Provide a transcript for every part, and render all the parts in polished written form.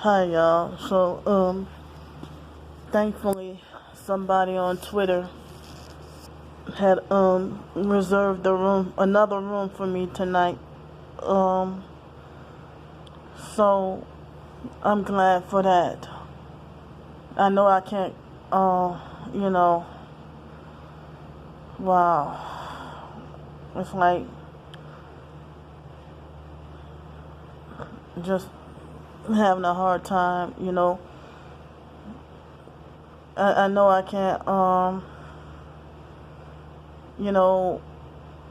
Hi y'all. Thankfully somebody on Twitter had reserved another room for me tonight. Um so I'm glad for that. I know I can't you know, wow. It's like just having a hard time, I know I can't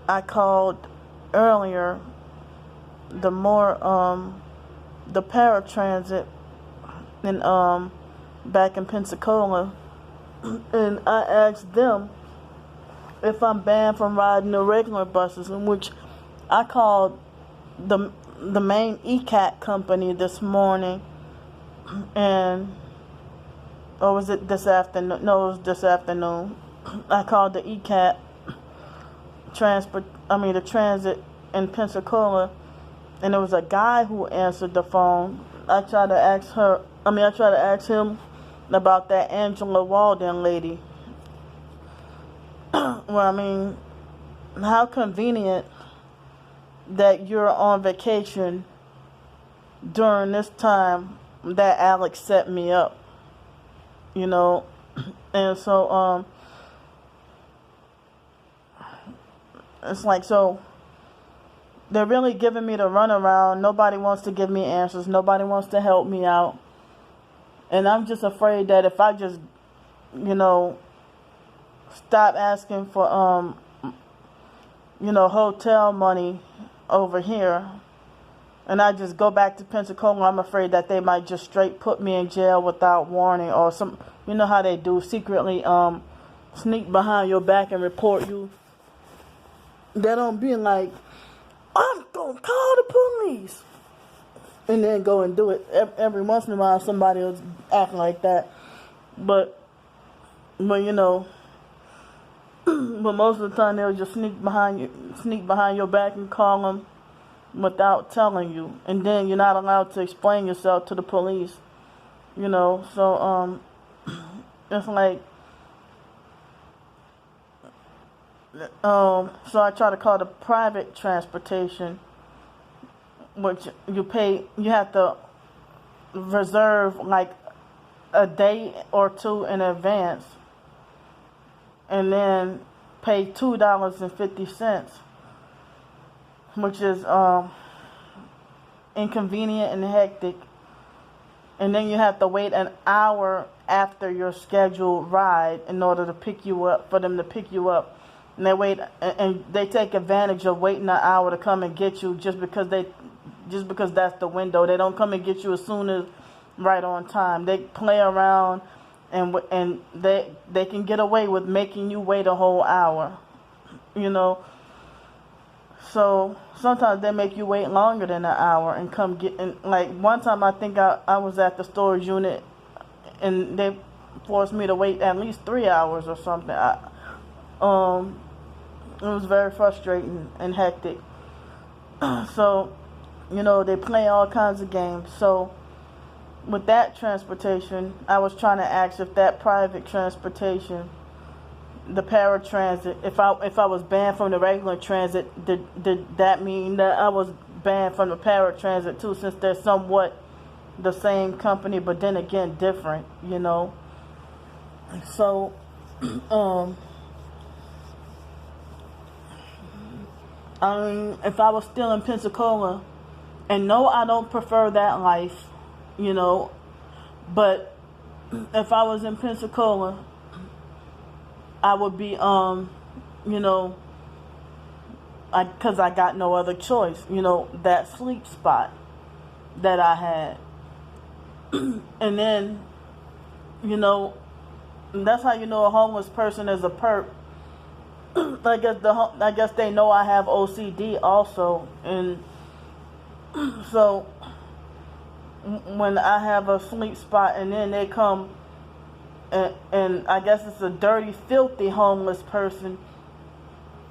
I called earlier the paratransit in back in Pensacola, and I asked them if I'm banned from riding the regular buses, in which I called the main ECAT company this morning, and or was it this afternoon? No, it was this afternoon. I called the ECAT the transit in Pensacola, and there was a guy who answered the phone. I tried to ask him about that Angela Walden lady. Well, how convenient that you're on vacation during this time that Alex set me up, and so it's like, so they're really giving me the runaround. Nobody wants to give me answers. Nobody wants to help me out. And I'm just afraid that if I just, stop asking for, hotel money over here, and I just go back to Pensacola, I'm afraid that they might just straight put me in jail without warning, or some, you know how they do, secretly sneak behind your back and report you. They don't be like, I'm gonna call the police, and then go and do it. Every once in a while somebody was acting like that, but but most of the time they'll just sneak behind your back and call them without telling you, and then you're not allowed to explain yourself to the police. So it's like, so I try to call the private transportation, which you have to reserve like a day or two in advance, and then pay $2.50, which is inconvenient and hectic. And then you have to wait an hour after your scheduled ride in order to for them to pick you up. And they take advantage of waiting an hour to come and get you just because that's the window. They don't come and get you as soon as right on time. They play around, and they can get away with making you wait a whole hour. So sometimes they make you wait longer than an hour and come get. And like one time, I think I was at the storage unit, and they forced me to wait at least 3 hours or something. It was very frustrating and hectic. So, they play all kinds of games. So, with that transportation, I was trying to ask if that private transportation, the paratransit, if I was banned from the regular transit, did that mean that I was banned from the paratransit too, since they're somewhat the same company, but then again different, So, if I was still in Pensacola, and no, I don't prefer that life, but if I was in Pensacola, I would be, because I got no other choice, that sleep spot that I had. And then, that's how a homeless person is a perp. I guess they know I have OCD also, and so when I have a sleep spot, and then they come, and I guess it's a dirty, filthy homeless person,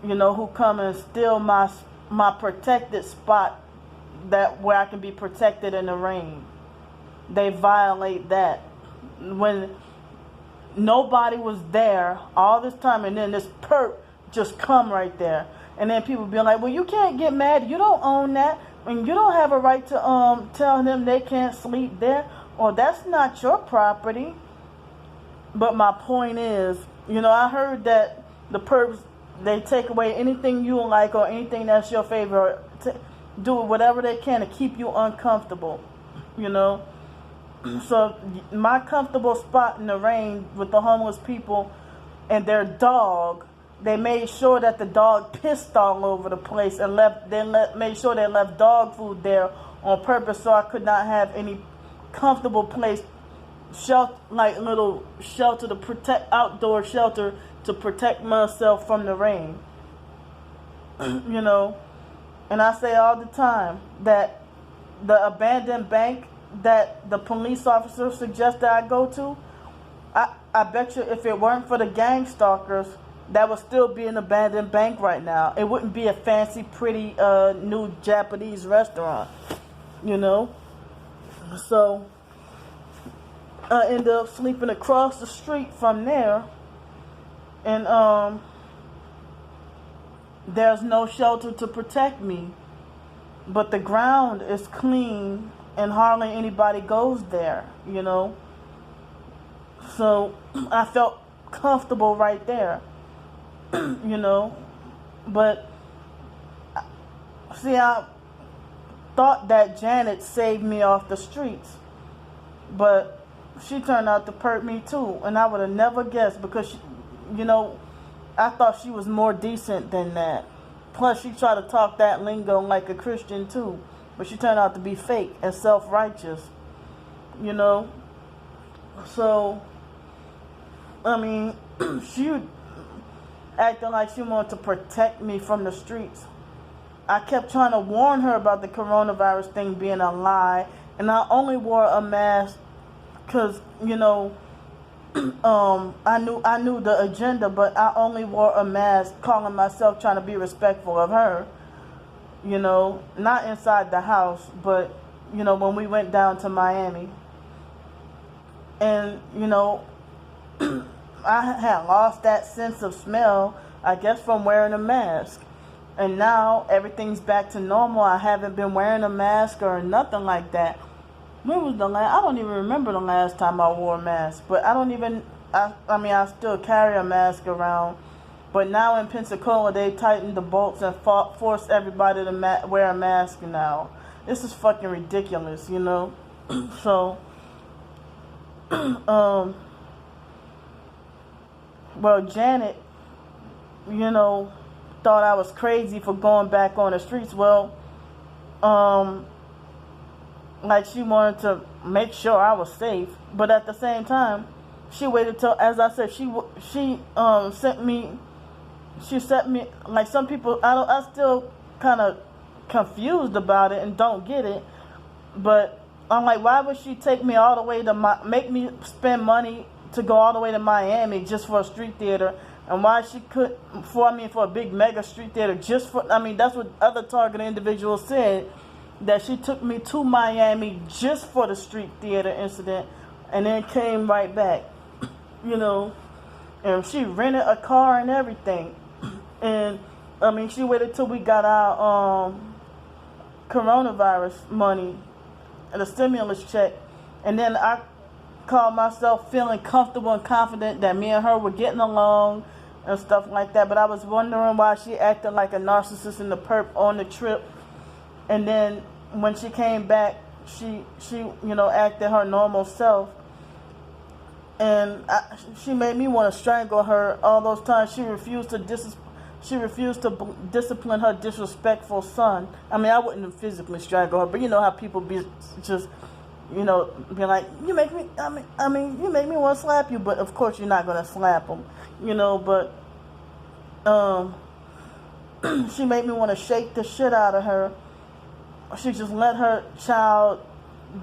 who come and steal my protected spot, that where I can be protected in the rain. they violate that. When nobody was there all this time, and then this perp just come right there. And then people be like, well, you can't get mad. You don't own that. And you don't have a right to tell them they can't sleep there. Or that's not your property. But my point is, I heard that the perps, they take away anything you like or anything that's your favorite. Do whatever they can to keep you uncomfortable, So my comfortable spot in the rain with the homeless people and their dog, they made sure that the dog pissed all over the place and made sure they left dog food there on purpose so I could not have any comfortable place, like little shelter to protect, outdoor shelter to protect myself from the rain. And I say all the time that the abandoned bank that the police officer suggests that I go to, I bet you if it weren't for the gang stalkers, that would still be an abandoned bank right now. It wouldn't be a fancy, pretty, new Japanese restaurant, So I ended up sleeping across the street from there, and there's no shelter to protect me, but the ground is clean and hardly anybody goes there, So I felt comfortable right there, But see, I thought that Janet saved me off the streets, but she turned out to perp me too, and I would have never guessed because she, I thought she was more decent than that. Plus, she tried to talk that lingo like a Christian too, but she turned out to be fake and self-righteous, So, I mean, she acting like she wanted to protect me from the streets. I kept trying to warn her about the coronavirus thing being a lie, and I only wore a mask because, I knew the agenda, but I only wore a mask calling myself trying to be respectful of her, not inside the house, but, when we went down to Miami. And, I had lost that sense of smell, I guess, from wearing a mask. And now everything's back to normal. I haven't been wearing a mask or nothing like that. When was the last? I don't even remember the last time I wore a mask. But I still carry a mask around. But now in Pensacola, they tightened the bolts and forced everybody to wear a mask now. This is fucking ridiculous, So, well, Janet, thought I was crazy for going back on the streets. Well, like she wanted to make sure I was safe, but at the same time, she waited till, as I said, she sent me, like some people, I still kind of confused about it and don't get it, but I'm like, why would she take me all the way to make me spend money to go all the way to Miami just for a street theater? And why she could, for a big mega street theater just for, that's what other targeted individuals said, that she took me to Miami just for the street theater incident and then came right back, and she rented a car and everything. And, she waited till we got our coronavirus money and the stimulus check, and then I called myself feeling comfortable and confident that me and her were getting along and stuff like that. But I was wondering why she acted like a narcissist in the perp on the trip, and then when she came back, she acted her normal self, and she made me want to strangle her all those times. She refused to discipline her disrespectful son. I wouldn't have physically strangled her, but you know how people be just, be like, you make me want to slap you, but of course you're not going to slap him, but she made me want to shake the shit out of her. She just let her child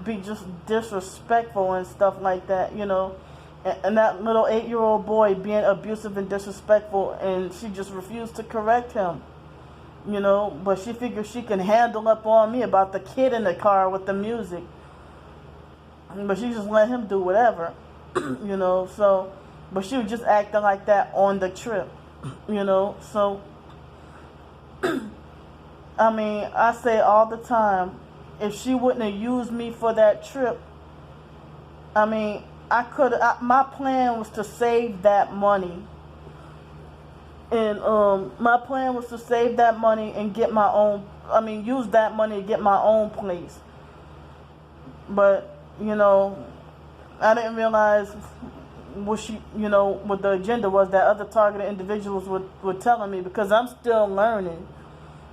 be just disrespectful and stuff like that, and that little 8-year-old boy being abusive and disrespectful, and she just refused to correct him, but she figured she can handle up on me about the kid in the car with the music. but she just let him do whatever, you know. So, but she was just acting like that on the trip, you know. So, I mean, I say all the time, if she wouldn't have used me for that trip, I mean, my plan was to save that money. And my plan was to save that money and get my own, use that money to get my own place. But, you know, I didn't realize what the agenda was that other targeted individuals were telling me, because I'm still learning.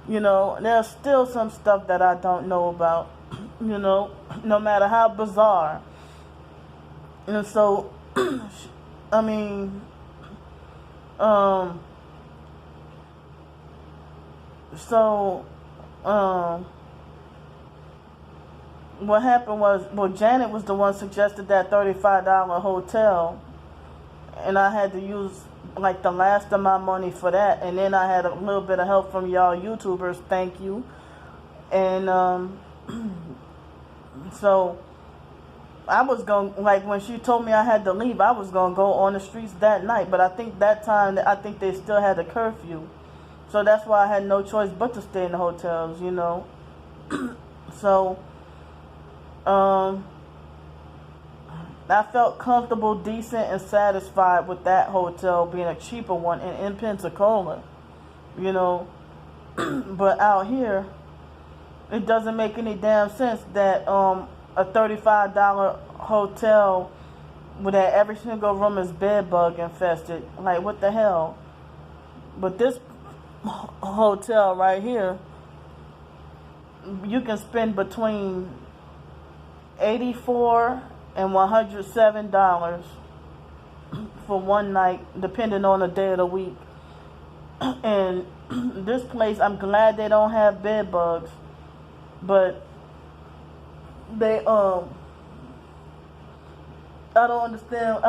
You know, there's still some stuff that I don't know about, you know, no matter how bizarre. And so, I mean, what happened was, Janet was the one suggested that $35 hotel, and I had to use like the last of my money for that, and then I had a little bit of help from y'all YouTubers, thank you. And so I was going, like, when she told me I had to leave, I was going to go on the streets that night, but I think that time, they still had a curfew. So that's why I had no choice but to stay in the hotels, you know. So, I felt comfortable, decent, and satisfied with that hotel being a cheaper one in Pensacola, you know. But out here, it doesn't make any damn sense that a $35 hotel where that every single room is bed bug infested. Like, what the hell? But this hotel right here, you can spend between $84 and $107 for one night, depending on the day of the week. And this place, I'm glad they don't have bed bugs, but they I don't understand.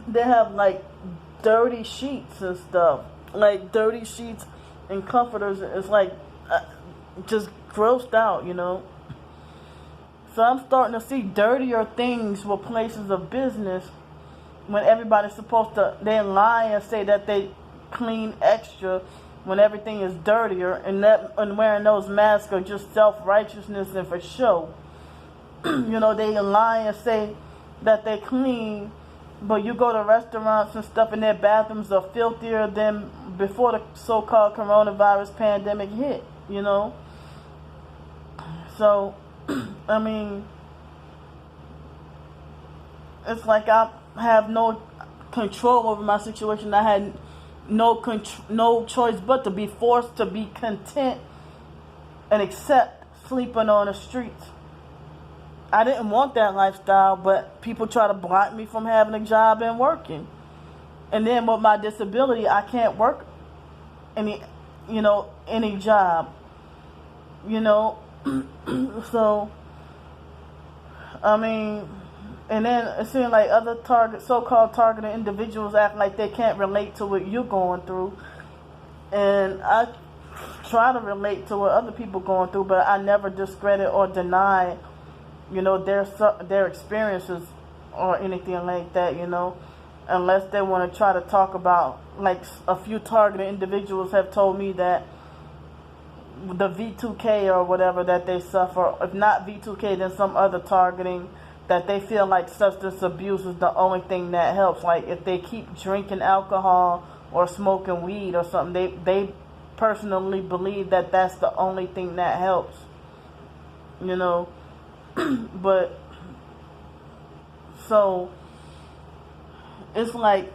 They have like dirty sheets and stuff, like dirty sheets and comforters. It's like just grossed out, you know. So I'm starting to see dirtier things with places of business when everybody's supposed to, they lie and say that they clean extra when everything is dirtier, and wearing those masks are just self-righteousness and for show. You know, they lie and say that they clean, but you go to restaurants and stuff and their bathrooms are filthier than before the so-called coronavirus pandemic hit, you know. So, I mean, it's like I have no control over my situation. I had no choice but to be forced to be content and accept sleeping on the streets. I didn't want that lifestyle, but people try to block me from having a job and working. And then with my disability, I can't work any job, you know. So, I mean, and then it seems like other so-called targeted individuals act like they can't relate to what you're going through. And I try to relate to what other people going through, but I never discredit or deny, you know, their experiences or anything like that, you know, unless they want to try to talk about, like a few targeted individuals have told me that the V2K or whatever that they suffer, if not V2K, then some other targeting, that they feel like substance abuse is the only thing that helps. Like if they keep drinking alcohol or smoking weed or something, they personally believe that that's the only thing that helps, you know. But so it's like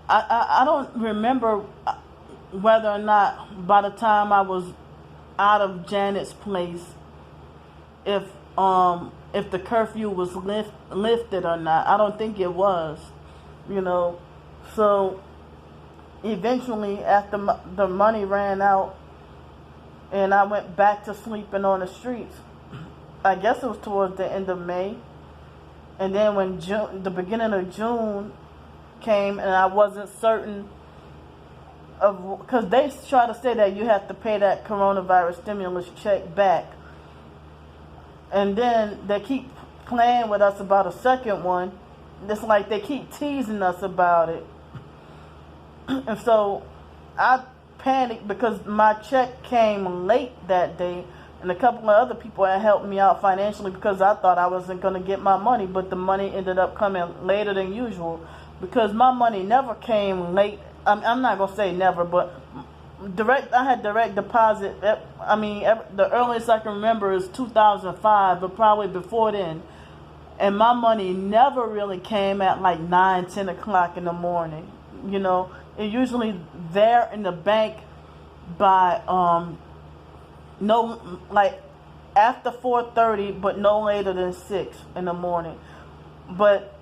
I don't remember whether or not by the time I was out of Janet's place, if the curfew was lifted or not. I don't think it was, you know. So eventually, after the money ran out and I went back to sleeping on the streets, I guess it was towards the end of May. And then when the beginning of June came and I wasn't certain of, because they try to say that you have to pay that coronavirus stimulus check back. And then they keep playing with us about a second one. It's like they keep teasing us about it. And so I panicked because my check came late that day, and a couple of other people had helped me out financially because I thought I wasn't going to get my money, but the money ended up coming later than usual because my money never came late. I'm not going to say never, but I had direct deposit. The earliest I can remember is 2005, but probably before then. And my money never really came at like 9, 10 o'clock in the morning. You know, it usually there in the bank by after 4:30, but no later than 6 in the morning. But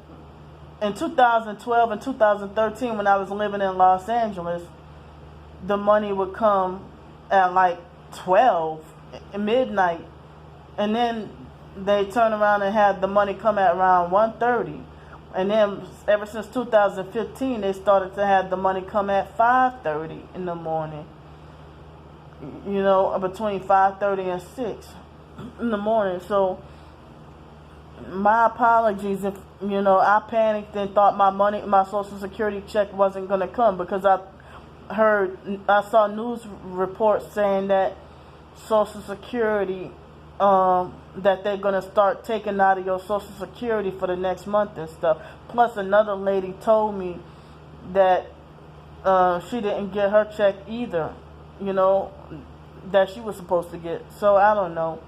in 2012 and 2013, when I was living in Los Angeles, the money would come at like 12 midnight, and then they turn around and have the money come at around 1:30. And then ever since 2015, they started to have the money come at 5:30 in the morning. You know, between 5:30 and 6 in the morning. So my apologies if, you know, I panicked and thought my Social Security check wasn't going to come, because I saw news reports saying that Social Security, that they're going to start taking out of your Social Security for the next month and stuff. Plus another lady told me that she didn't get her check either, you know, that she was supposed to get. So I don't know.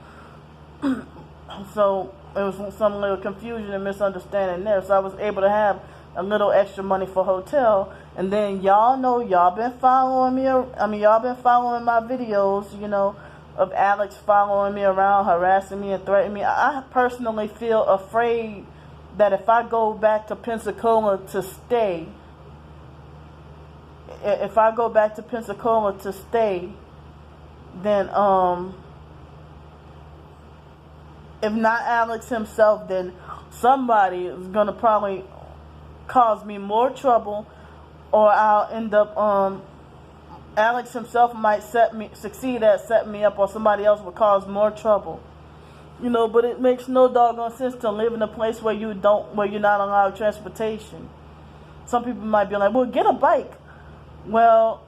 So it was some little confusion and misunderstanding there. So I was able to have a little extra money for hotel. And then y'all know, y'all been following me. Y'all been following my videos, you know, of Alex following me around, harassing me and threatening me. I personally feel afraid that if I go back to Pensacola to stay, then if not Alex himself, then somebody is gonna probably cause me more trouble, or I'll end up Alex himself might succeed at setting me up, or somebody else will cause more trouble. You know, but it makes no doggone sense to live in a place where you're not allowed transportation. Some people might be like, well, get a bike. Well,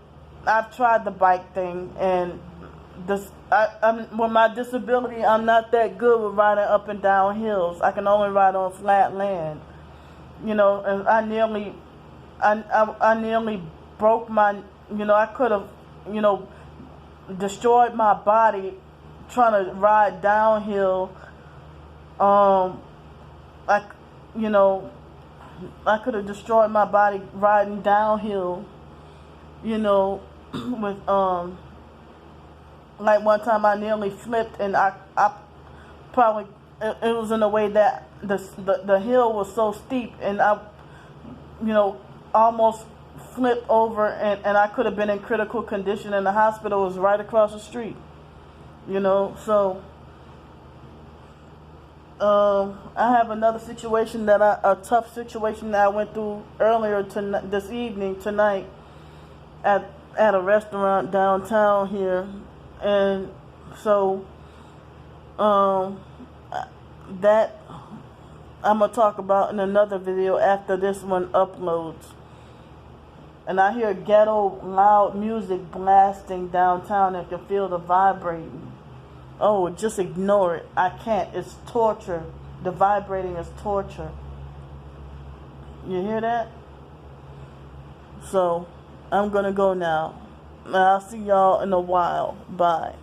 I've tried the bike thing, and with my disability, I'm not that good with riding up and down hills. I can only ride on flat land. You know, and I nearly broke my, you know, I could have, you know, destroyed my body trying to ride downhill. I could have destroyed my body riding downhill, you know, with, like one time I nearly flipped, and I probably, it was in a way that the hill was so steep, and I, you know, almost flipped over, and I could have been in critical condition, and the hospital was right across the street, you know. So I have another situation a tough situation that I went through earlier tonight at a restaurant downtown here. And so that I'm gonna talk about in another video after this one uploads. And I hear ghetto loud music blasting downtown, and can feel the vibrating. Oh, just ignore it. I can't. It's torture. The vibrating is torture. You hear that? So I'm gonna go now. I'll see y'all in a while. Bye.